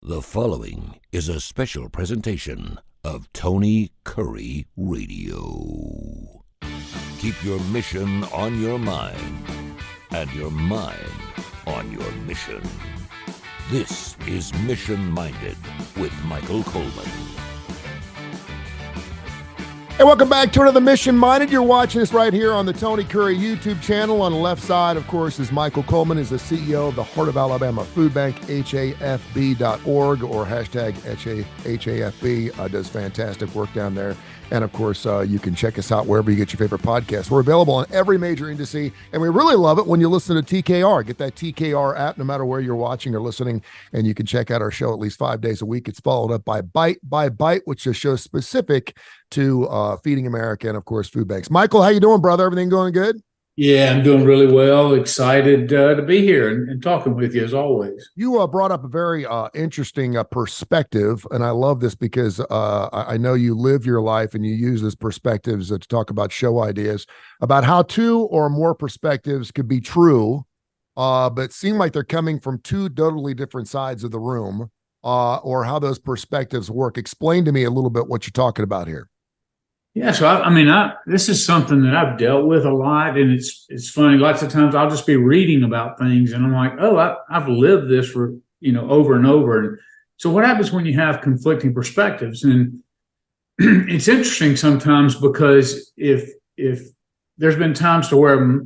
The following is a special presentation of Tony Curry Radio. Keep your mission on your mind and your mind on your mission. This is Mission Minded with Michael Coleman. Hey, welcome back to another Mission Minded. You're watching us right here on the Tony Curry YouTube channel. On the left side, of course, is Michael Coleman, is the CEO of the Heart of Alabama Food Bank, HAFB.org or hashtag HAFB. Does fantastic work down there. And of course, you can check us out wherever you get your favorite podcasts. We're available on every major indice, and we really love it when you listen to TKR. Get that TKR app no matter where you're watching or listening, and you can check out our show at least 5 days a week. It's followed up by Bite by Bite, which is a show specific to Feeding America and, of course, food banks. Michael, how you doing, brother? Everything going good? Yeah, I'm doing really well. Excited to be here and talking with you as always. You brought up a very interesting perspective, and I love this because I know you live your life and you use this perspectives to talk about show ideas, about how two or more perspectives could be true, but seem like they're coming from two totally different sides of the room, or how those perspectives work. Explain to me a little bit what you're talking about here. Yeah, so this is something that I've dealt with a lot, and it's funny. Lots of times I'll just be reading about things, and I'm like, oh, I've lived this for over and over. And so what happens when you have conflicting perspectives? And it's interesting sometimes because if there's been times to where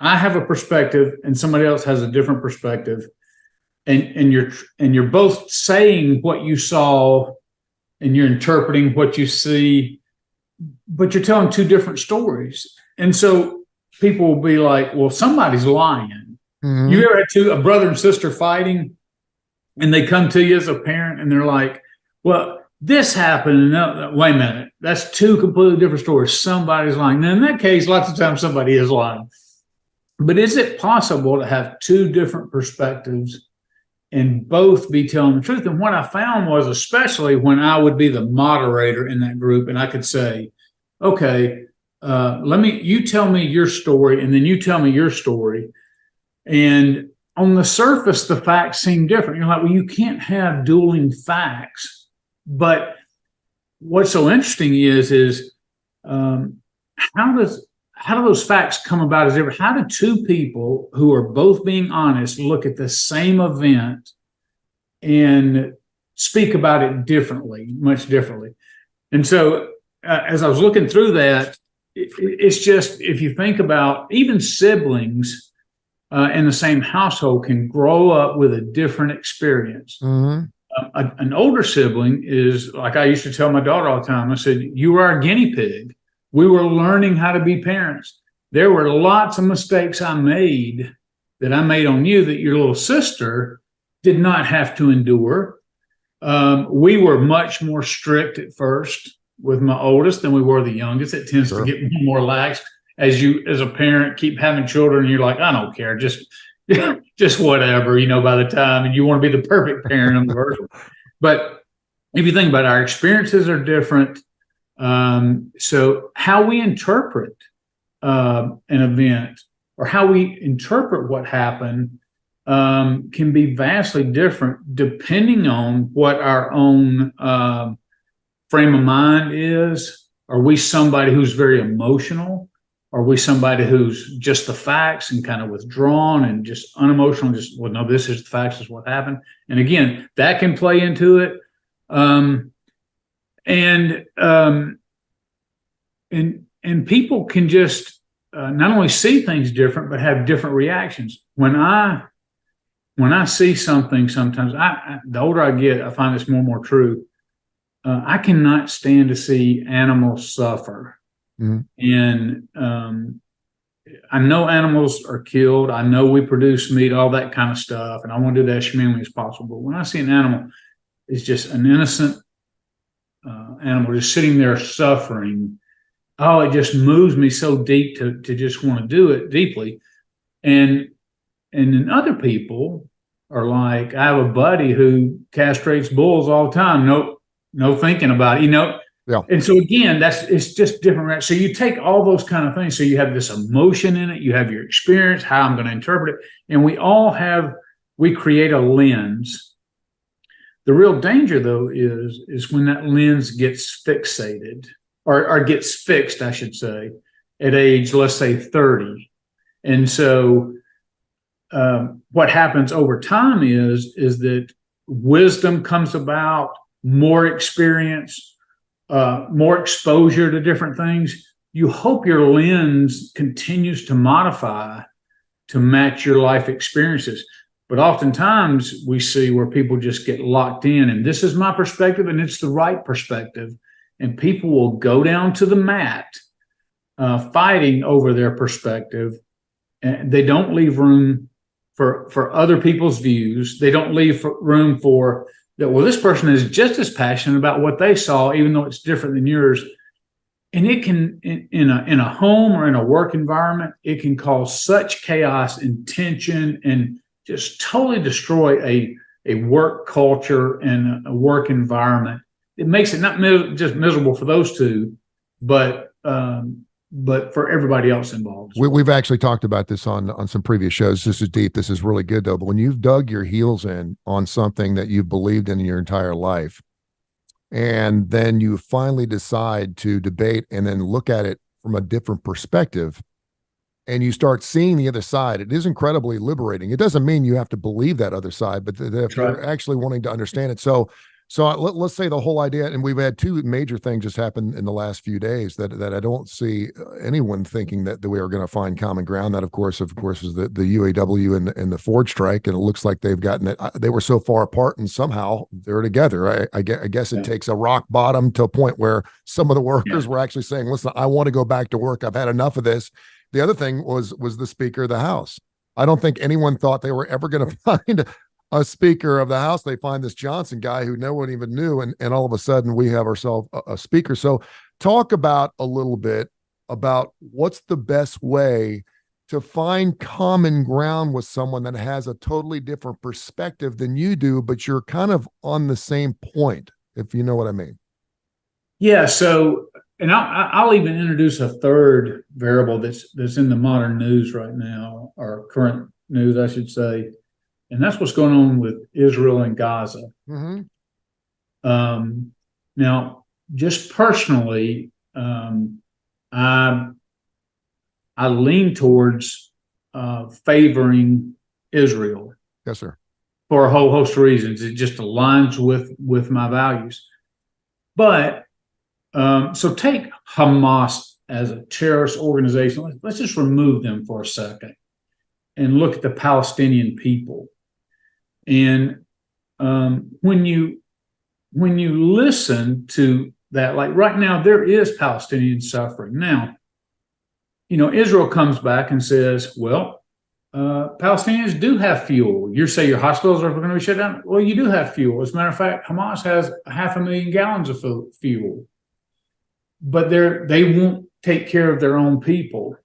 I have a perspective and somebody else has a different perspective, and you're both saying what you saw, and you're interpreting what you see, but you're telling two different stories. And so people will be like, well, somebody's lying. Mm-hmm. You ever had a brother and sister fighting, and they come to you as a parent and they're like, well, this happened. And wait a minute, that's two completely different stories. Somebody's lying. Now, in that case, lots of times somebody is lying. But is it possible to have two different perspectives and both be telling the truth? And what I found was, especially when I would be the moderator in that group, and I could say, okay, you tell me your story, and then you tell me your story. And on the surface, the facts seem different. You're like, well, you can't have dueling facts. But what's so interesting is how do those facts come about? How do two people who are both being honest look at the same event and speak about it differently, much differently? And so as I was looking through that, it's just, if you think about even siblings in the same household can grow up with a different experience. Mm-hmm. An older sibling is, like I used to tell my daughter all the time, I said, you were our guinea pig. We were learning how to be parents. There were lots of mistakes I made on you that your little sister did not have to endure. We were much more strict at first with my oldest than we were the youngest. It tends to get more lax as you, as a parent, keep having children. And you're like, I don't care, just whatever, by the time, and you want to be the perfect parent in the world. But if you think about it, our experiences are different. So how we interpret an event, or how we interpret what happened, can be vastly different depending on what our own frame of mind is. Are we somebody who's very emotional? Are we somebody who's just the facts and kind of withdrawn and just unemotional, just, well, no, this is the facts, this is what happened? And again, that can play into it. And people can just not only see things different, but have different reactions. When I see something, sometimes the older I get, I find this more and more true. I cannot stand to see animals suffer. Mm-hmm. And I know animals are killed. I know we produce meat, all that kind of stuff, and I want to do that as humanely as possible. When I see an animal, it's just an innocent animal just sitting there suffering. Oh, it just moves me so deep to just want to do it deeply. And then other people are like, I have a buddy who castrates bulls all the time. No thinking about it, Yeah. And so again, it's just different. So you take all those kind of things. So you have this emotion in it. You have your experience, how I'm going to interpret it. And we create a lens The real danger, though, is when that lens gets fixated or gets fixed, I should say, at age, let's say 30. And so what happens over time is that wisdom comes about, more experience, more exposure to different things. You hope your lens continues to modify to match your life experiences. But oftentimes we see where people just get locked in, and this is my perspective, and it's the right perspective. And people will go down to the mat fighting over their perspective. And they don't leave room for other people's views. They don't leave room for that. Well, this person is just as passionate about what they saw, even though it's different than yours. And it can, in a home or in a work environment, it can cause such chaos and tension and just totally destroy a work culture and a work environment. It makes it not just miserable for those two, but for everybody else involved. We've actually talked about this on some previous shows. This is deep. This is really good, though. But when you've dug your heels in on something that you've believed in your entire life, and then you finally decide to debate and then look at it from a different perspective, and you start seeing the other side, it is incredibly liberating. It doesn't mean you have to believe that other side, but if you're actually wanting to understand it. So let's say the whole idea, and we've had two major things just happen in the last few days that I don't see anyone thinking that we are going to find common ground. That, of course, is the UAW and the Ford strike, and it looks like they've gotten it. They were so far apart, and somehow they're together. I guess it takes a rock bottom to a point where some of the workers were actually saying, "Listen, I want to go back to work. I've had enough of this." The other thing was the Speaker of the House. I don't think anyone thought they were ever going to find a Speaker of the House. They find this Johnson guy who no one even knew, and all of a sudden we have ourselves a speaker. So talk about a little bit about what's the best way to find common ground with someone that has a totally different perspective than you do, but you're kind of on the same point, if you know what I mean. Yeah. So, and I'll even introduce a third variable that's in the modern news right now, or current news, I should say. And that's what's going on with Israel and Gaza. Mm-hmm. Now, just personally, I lean towards favoring Israel. Yes, sir. For a whole host of reasons. It just aligns with my values. But so take Hamas as a terrorist organization. Let's just remove them for a second and look at the Palestinian people. And when you listen to that, like right now, there is Palestinian suffering. Now, Israel comes back and says, well, Palestinians do have fuel. You say your hospitals are going to be shut down. Well, you do have fuel. As a matter of fact, Hamas has 500,000 gallons of fuel, but they won't take care of their own people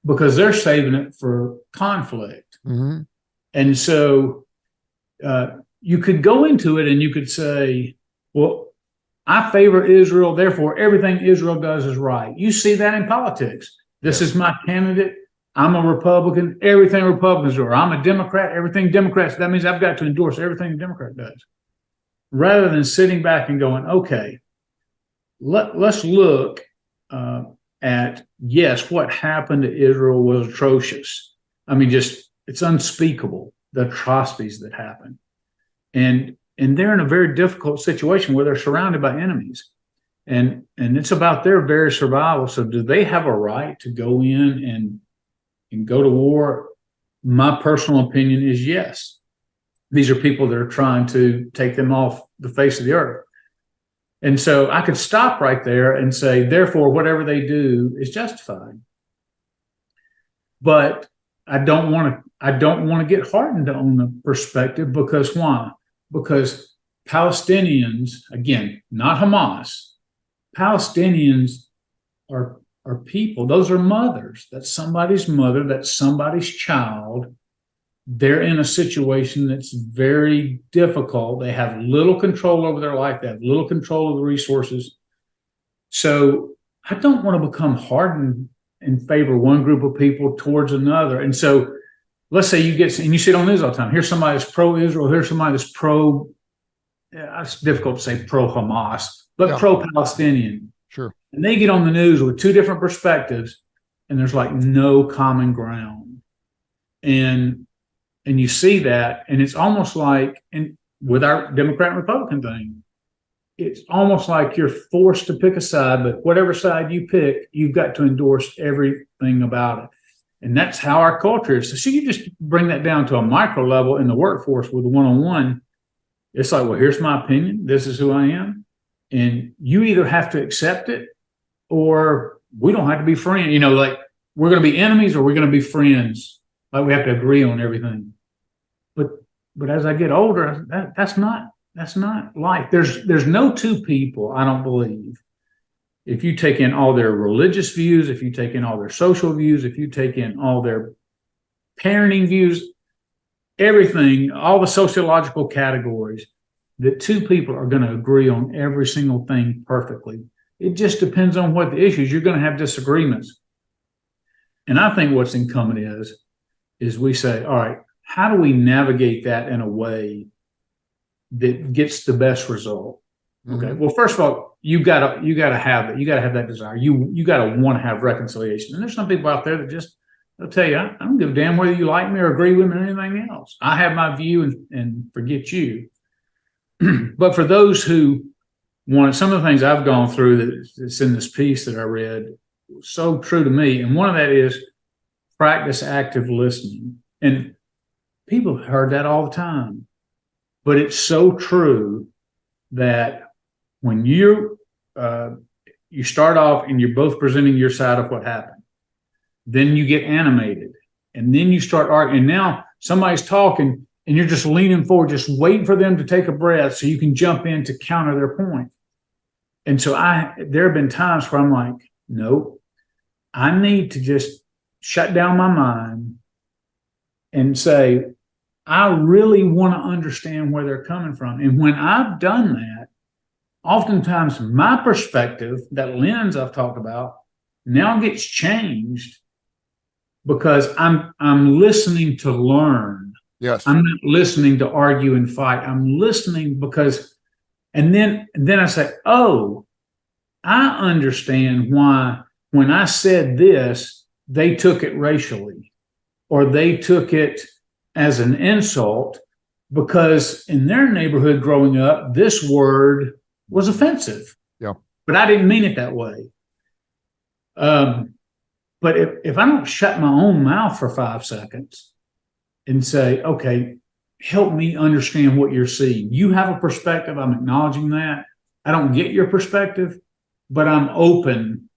because they're saving it for conflict. Mm-hmm. And so you could go into it and you could say, well, I favor Israel, therefore everything Israel does is right. You see that in politics. This is my candidate. I'm a Republican. Everything Republicans do. Or I'm a Democrat. Everything Democrats. That means I've got to endorse everything a Democrat does. Rather than sitting back and going, okay, let's look at, yes, what happened to Israel was atrocious. I mean, it's unspeakable, the atrocities that happened. And they're in a very difficult situation where they're surrounded by enemies. And it's about their very survival. So do they have a right to go in and go to war? My personal opinion is yes. These are people that are trying to take them off the face of the earth. And so I could stop right there and say, therefore, whatever they do is justified. But I don't want to get hardened on the perspective, because why? Because Palestinians, again, not Hamas, Palestinians are people. Those are mothers. That's somebody's mother. That's somebody's child. They're in a situation that's very difficult. They have little control over their life. They have little control of the resources. So I don't want to become hardened in favor of one group of people towards another. And so let's say you see it on news all the time. Here's somebody that's pro-Israel. Here's somebody that's it's difficult to say pro-Hamas, but Yeah. pro-Palestinian. Sure. And they get on the news with two different perspectives, and there's like no common ground. And you see that, and it's almost like, and with our Democrat and Republican thing, it's almost like you're forced to pick a side, but whatever side you pick, you've got to endorse everything about it. And that's how our culture is. So you just bring that down to a micro level in the workforce with a one-on-one. It's like, well, here's my opinion. This is who I am. And you either have to accept it or we don't have to be friends. You know, like we're going to be enemies or we're going to be friends. Like we have to agree on everything. But as I get older, that's not life. There's no two people, I don't believe. If you take in all their religious views, if you take in all their social views, if you take in all their parenting views, everything, all the sociological categories, that two people are going to agree on every single thing perfectly. It just depends on what the issues. You're going to have disagreements. And I think what's incumbent is we say, all right, how do we navigate that in a way that gets the best result? Okay. Mhm. Well, first of all, you gotta have it. You gotta have that desire. You gotta want to have reconciliation. And there's some people out there that just they'll tell you, I don't give a damn whether you like me or agree with me or anything else. I have my view and forget you. But for those who want, some of the things I've gone through that's in this piece that I read, so true to me. And one of that is practice active listening. And people have heard that all the time, but it's so true that when you start off and you're both presenting your side of what happened, then you get animated, and then you start arguing. And now somebody's talking, and you're just leaning forward, just waiting for them to take a breath so you can jump in to counter their point. And so there have been times where I'm like, nope, I need to just shut down my mind and say, I really want to understand where they're coming from. And when I've done that, oftentimes my perspective, that lens I've talked about, now gets changed because I'm listening to learn. Yes. I'm not listening to argue and fight. I'm listening because, and then I say, oh, I understand why when I said this, they took it racially, or they took it as an insult, because in their neighborhood growing up, this word was offensive. Yeah. But I didn't mean it that way. But if I don't shut my own mouth for 5 seconds and say, okay, help me understand what you're seeing. You have a perspective. I'm acknowledging that. I don't get your perspective, but I'm open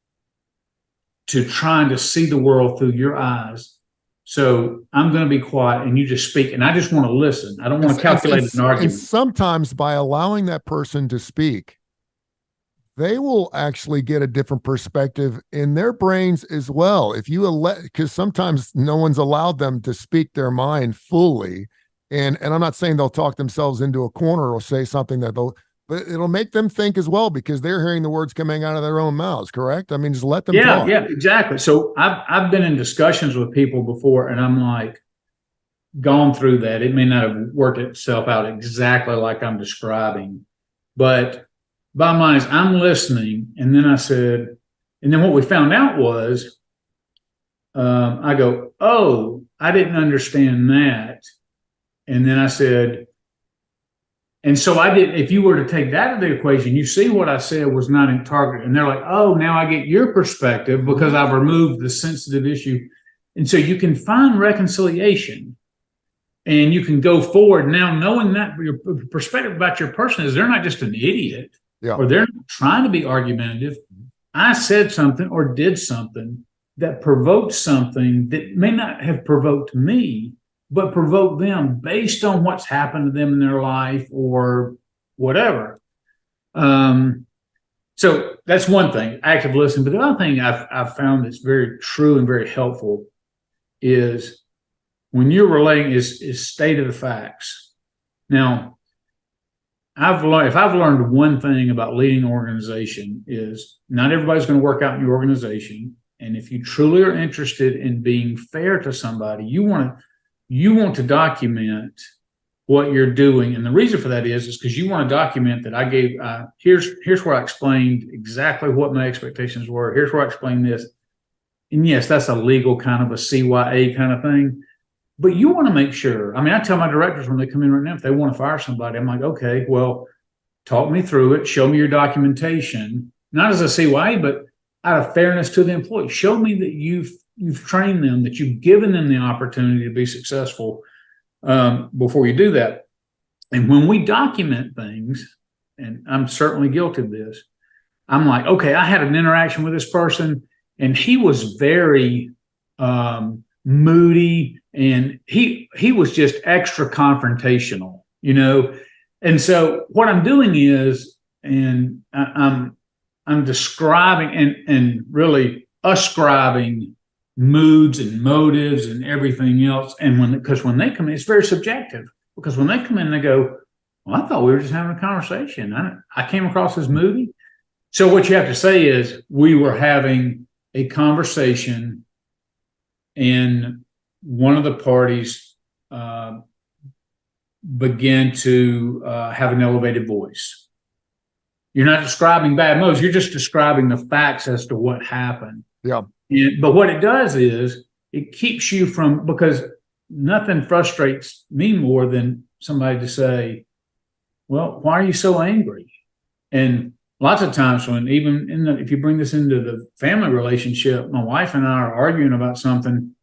to trying to see the world through your eyes. So I'm going to be quiet and you just speak. And I just want to listen. I don't want to calculate an argument. And sometimes by allowing that person to speak, they will actually get a different perspective in their brains as well. If you because sometimes no one's allowed them to speak their mind fully. And I'm not saying they'll talk themselves into a corner or say something that but it'll make them think as well, because they're hearing the words coming out of their own mouths, correct? I mean, just let them talk. Yeah, exactly. So I've been in discussions with people before, and I'm like, gone through that. It may not have worked itself out exactly like I'm describing, but bottom line is I'm listening. And then I said, and then what we found out was, I go, oh, I didn't understand that. And then I said, and so I did, if you were to take that out of the equation, you see what I said was not in target. And they're like, oh, now I get your perspective because I've removed the sensitive issue. And so you can find reconciliation and you can go forward now knowing that your perspective about your person is they're not just an idiot, or they're not trying to be argumentative. I said something or did something that provoked something that may not have provoked me, but provoke them based on what's happened to them in their life or whatever. So that's one thing, active listening. But the other thing I've found that's very true and very helpful is when you're relating is state of the facts. Now, if I've learned one thing about leading an organization is not everybody's going to work out in your organization. And if you truly are interested in being fair to somebody, you want to document what you're doing. And the reason for that is because you want to document that I gave, here's where I explained exactly what my expectations were. Here's where I explained this. And yes, that's a legal kind of a CYA kind of thing. But you want to make sure. I mean, I tell my directors when they come in right now, if they want to fire somebody, I'm like, okay, well, talk me through it. Show me your documentation, not as a CYA, but out of fairness to the employee. Show me that you've trained them, that you've given them the opportunity to be successful before you do that. And when we document things, and I'm certainly guilty of this, I'm like, okay, I had an interaction with this person, and he was very moody, and he was just extra confrontational, you know. And so what I'm doing is, and I'm describing and really ascribing moods and motives and everything else. And because when they come in, it's very subjective. Because when they come in, they go, well, I thought we were just having a conversation. I came across as moody. So what you have to say is we were having a conversation, and one of the parties began to have an elevated voice. You're not describing bad motives. You're just describing the facts as to what happened. Yeah. But what it does is it keeps you from, because nothing frustrates me more than somebody to say, well, why are you so angry? And lots of times when even if you bring this into the family relationship, my wife and I are arguing about something,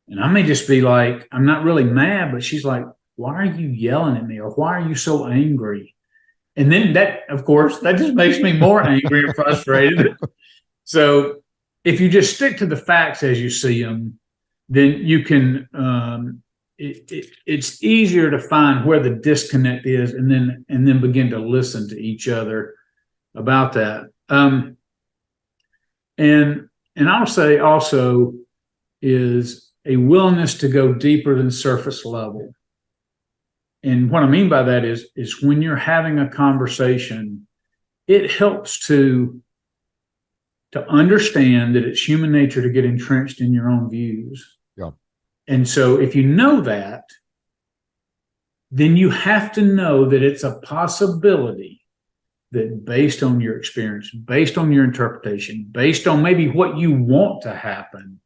and I may just be like, I'm not really mad, but she's like, why are you yelling at me? Or why are you so angry? And then that, of course, that just makes me more angry and frustrated. So if you just stick to the facts as you see them, then you can, it's easier to find where the disconnect is, and then begin to listen to each other about that. And I'll say also is a willingness to go deeper than surface level. And what I mean by that is when you're having a conversation, it helps to understand that it's human nature to get entrenched in your own views. Yeah. And so if you know that, then you have to know that it's a possibility that based on your experience, based on your interpretation, based on maybe what you want to happen,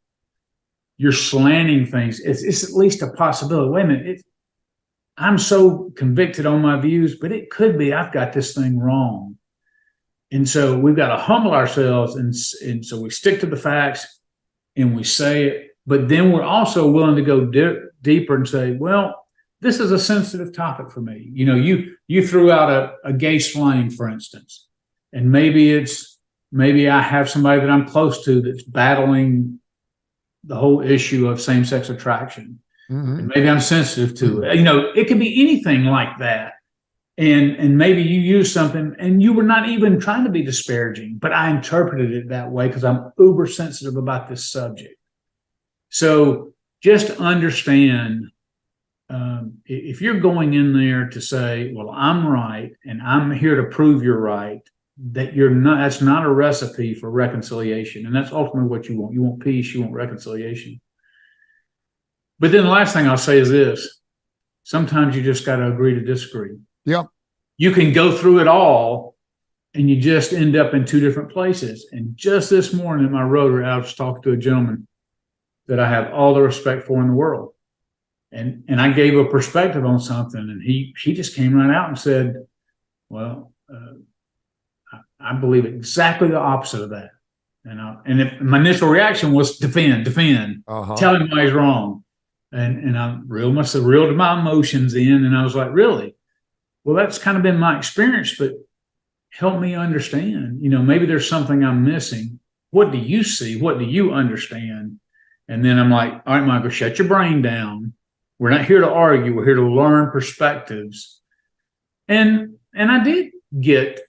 you're slanting things. It's at least a possibility. Wait a minute, I'm so convicted on my views, but it could be I've got this thing wrong. And so we've got to humble ourselves, and so we stick to the facts and we say it, but then we're also willing to go deeper and say, well, this is a sensitive topic for me. You know, you threw out a gay slang, for instance, and maybe I have somebody that I'm close to that's battling the whole issue of same-sex attraction. Mm-hmm. And maybe I'm sensitive to it. You know, it could be anything like that. And maybe you use something and you were not even trying to be disparaging, but I interpreted it that way because I'm uber sensitive about this subject. So just understand, if you're going in there to say, well, I'm right and I'm here to prove you're right, that's not a recipe for reconciliation. And that's ultimately what you want. You want peace, you want reconciliation. But then the last thing I'll say is this: sometimes you just got to agree to disagree. Yep. You can go through it all and you just end up in two different places. And just this morning in my Rotary, I was talking to a gentleman that I have all the respect for in the world. And I gave a perspective on something, and he just came right out and said, well, I believe exactly the opposite of that. And my initial reaction was defend, tell him why he's wrong. And I reeled my emotions in, and I was like, really? Well, that's kind of been my experience, but help me understand. You know, maybe there's something I'm missing. What do you see? What do you understand? And then I'm like, all right, Michael, shut your brain down. We're not here to argue. We're here to learn perspectives. And I did get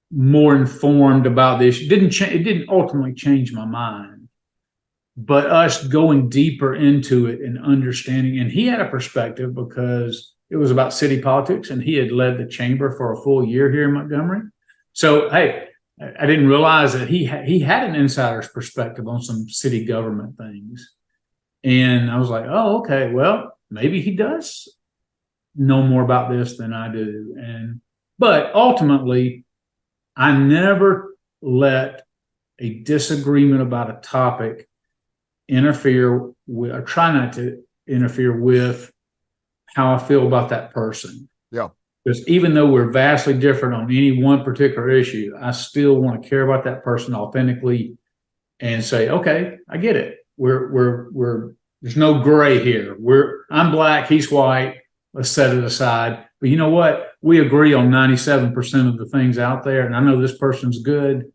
more informed about this. It didn't ultimately change my mind, but us going deeper into it and understanding. And he had a perspective because it was about city politics, and he had led the chamber for a full year here in Montgomery. So, hey, I didn't realize that he had an insider's perspective on some city government things. And I was like, oh, okay, well, maybe he does know more about this than I do. But ultimately, I never let a disagreement about a topic interfere with, or try not to interfere with, how I feel about that person. Yeah. Because even though we're vastly different on any one particular issue, I still want to care about that person authentically and say, okay, I get it. We're there's no gray here. I'm black, he's white. Let's set it aside. But you know what? We agree on 97% of the things out there, and I know this person's good.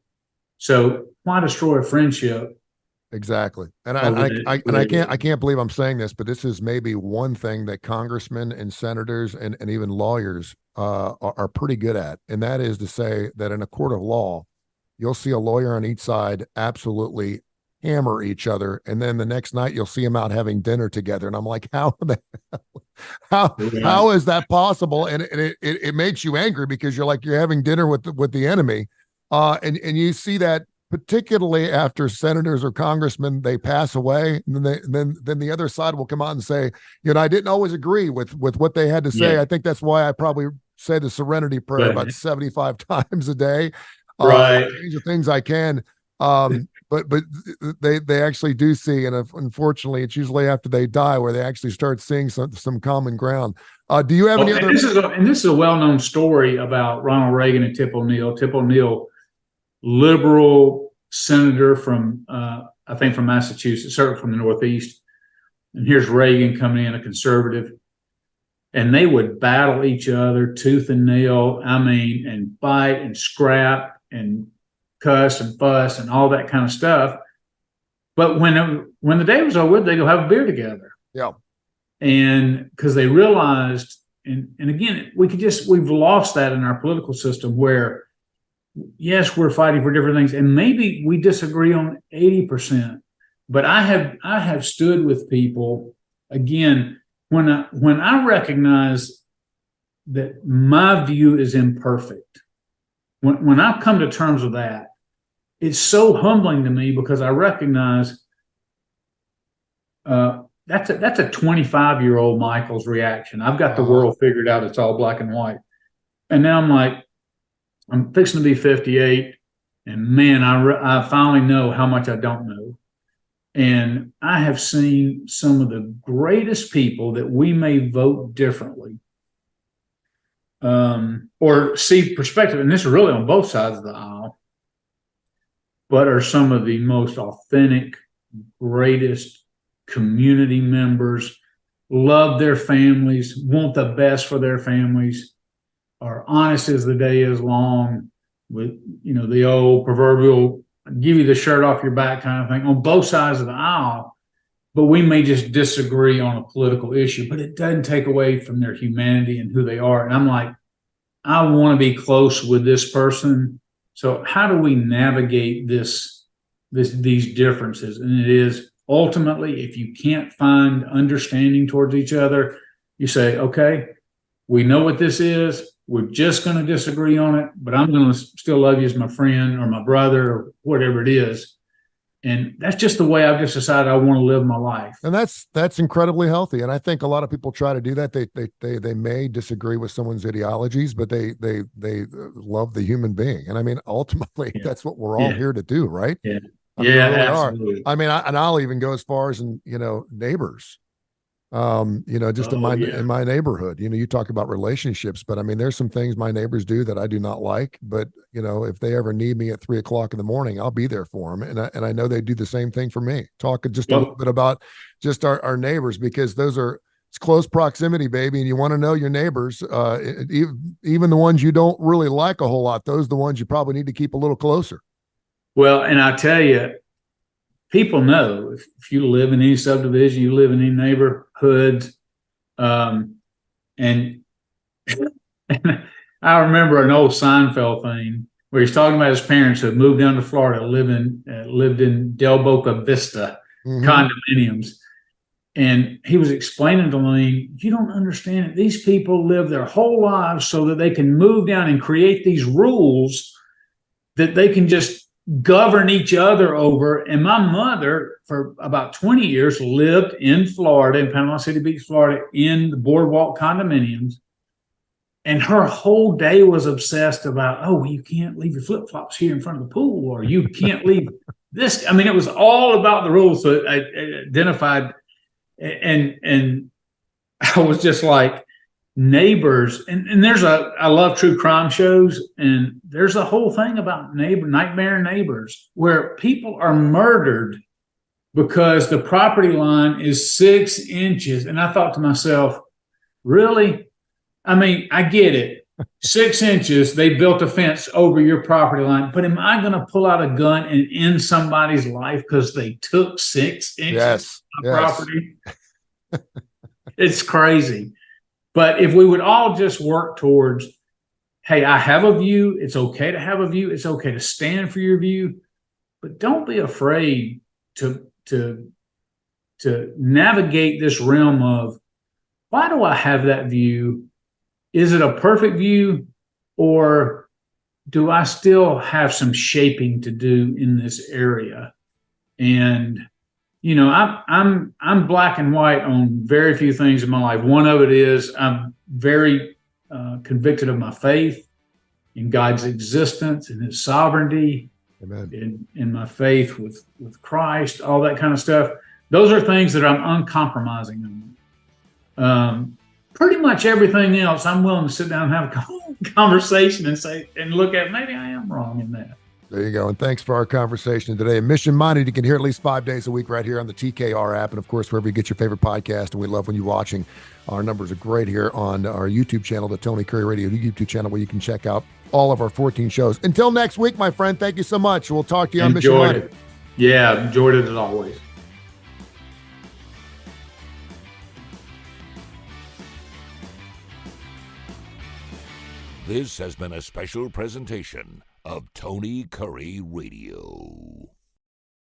So why destroy a friendship? Exactly. And I can't believe I'm saying this, but this is maybe one thing that congressmen and senators and even lawyers are pretty good at. And that is to say that in a court of law, you'll see a lawyer on each side absolutely hammer each other. And then the next night you'll see them out having dinner together. And I'm like, how is that possible? And it makes you angry because you're like, you're having dinner with the enemy. And you see that particularly after senators or congressmen, they pass away, and then the other side will come out and say, I didn't always agree with what they had to say. Yeah. I think that's why I probably say the Serenity Prayer about 75 times a day. Right. These are things I can. But they actually do see, and unfortunately, it's usually after they die where they actually start seeing some common ground. Do you have any other? This is a well-known story about Ronald Reagan and Tip O'Neill. Tip O'Neill, liberal senator from I think from Massachusetts, certainly from the Northeast, and here's Reagan coming in, a conservative, and they would battle each other tooth and nail. I mean, and fight and scrap and cuss and fuss and all that kind of stuff. But when the day was over, they go have a beer together. Yeah. And because they realized, and again, we've lost that in our political system where, yes, we're fighting for different things, and maybe we disagree on 80%. But I have stood with people, again, when I recognize that my view is imperfect. When I've come to terms with that, it's so humbling to me because I recognize that's a 25-year-old Michael's reaction. I've got the world figured out. It's all black and white. And now I'm like, I'm fixing to be 58, and man, I finally know how much I don't know. And I have seen some of the greatest people that we may vote differently or see perspective, and this is really on both sides of the aisle, but are some of the most authentic, greatest community members, love their families, want the best for their families, are honest as the day is long, with the old proverbial give you the shirt off your back kind of thing on both sides of the aisle. But we may just disagree on a political issue, but it doesn't take away from their humanity and who they are. And I'm like, I want to be close with this person. So how do we navigate these differences? And it is ultimately, if you can't find understanding towards each other, you say, okay, we know what this is. We're just going to disagree on it, but I'm going to still love you as my friend or my brother or whatever it is. And that's just the way I've just decided I want to live my life. And that's incredibly healthy. And I think a lot of people try to do that. They may disagree with someone's ideologies, but they love the human being. And I mean, ultimately, that's what we're all here to do, right? Yeah. I mean, yeah, we really absolutely. are. I mean, and I'll even go as far as neighbors. Just in my neighborhood, you talk about relationships, but I mean, there's some things my neighbors do that I do not like, but if they ever need me at 3 o'clock in the morning, I'll be there for them. And I know they do the same thing for me. Talk just a little bit about just our neighbors, because it's close proximity, baby. And you want to know your neighbors, even the ones you don't really like a whole lot, those are the ones you probably need to keep a little closer. Well, and I tell you, people know if you live in any subdivision, you live in any neighborhood, and I remember an old Seinfeld thing where he's talking about his parents who had moved down to Florida, lived in Del Boca Vista condominiums, and he was explaining to Lane, you don't understand it. These people live their whole lives so that they can move down and create these rules that they can just govern each other over. And my mother, for about 20 years, lived in Florida, in Panama City Beach, Florida, in the boardwalk condominiums. And her whole day was obsessed about, oh, you can't leave your flip-flops here in front of the pool, or you can't leave this. I mean, it was all about the rules. So I identified, and I was just like, Neighbors, and I love true crime shows, and there's a whole thing about nightmare neighbors where people are murdered because the property line is 6 inches. And I thought to myself, really? I mean, I get it. 6 inches, they built a fence over your property line, but am I going to pull out a gun and end somebody's life because they took 6 inches of property? It's crazy. But if we would all just work towards, hey, I have a view. It's okay to have a view. It's okay to stand for your view. But don't be afraid to navigate this realm of, why do I have that view? Is it a perfect view, or do I still have some shaping to do in this area? And I'm black and white on very few things in my life. One of it is I'm very convicted of my faith in God's existence and His sovereignty. Amen. In my faith with Christ, all that kind of stuff. Those are things that I'm uncompromising on. Pretty much everything else, I'm willing to sit down and have a conversation and say, and look at, maybe I am wrong in that. There you go. And thanks for our conversation today. Mission Minded, you can hear at least 5 days a week right here on the TKR app. And of course, wherever you get your favorite podcast. And we love when you're watching. Our numbers are great here on our YouTube channel, the Tony Curry Radio YouTube channel, where you can check out all of our 14 shows. Until next week, my friend, thank you so much. We'll talk to you on Mission Minded. Yeah, enjoyed it as always. This has been a special presentation of Tony Curry Radio.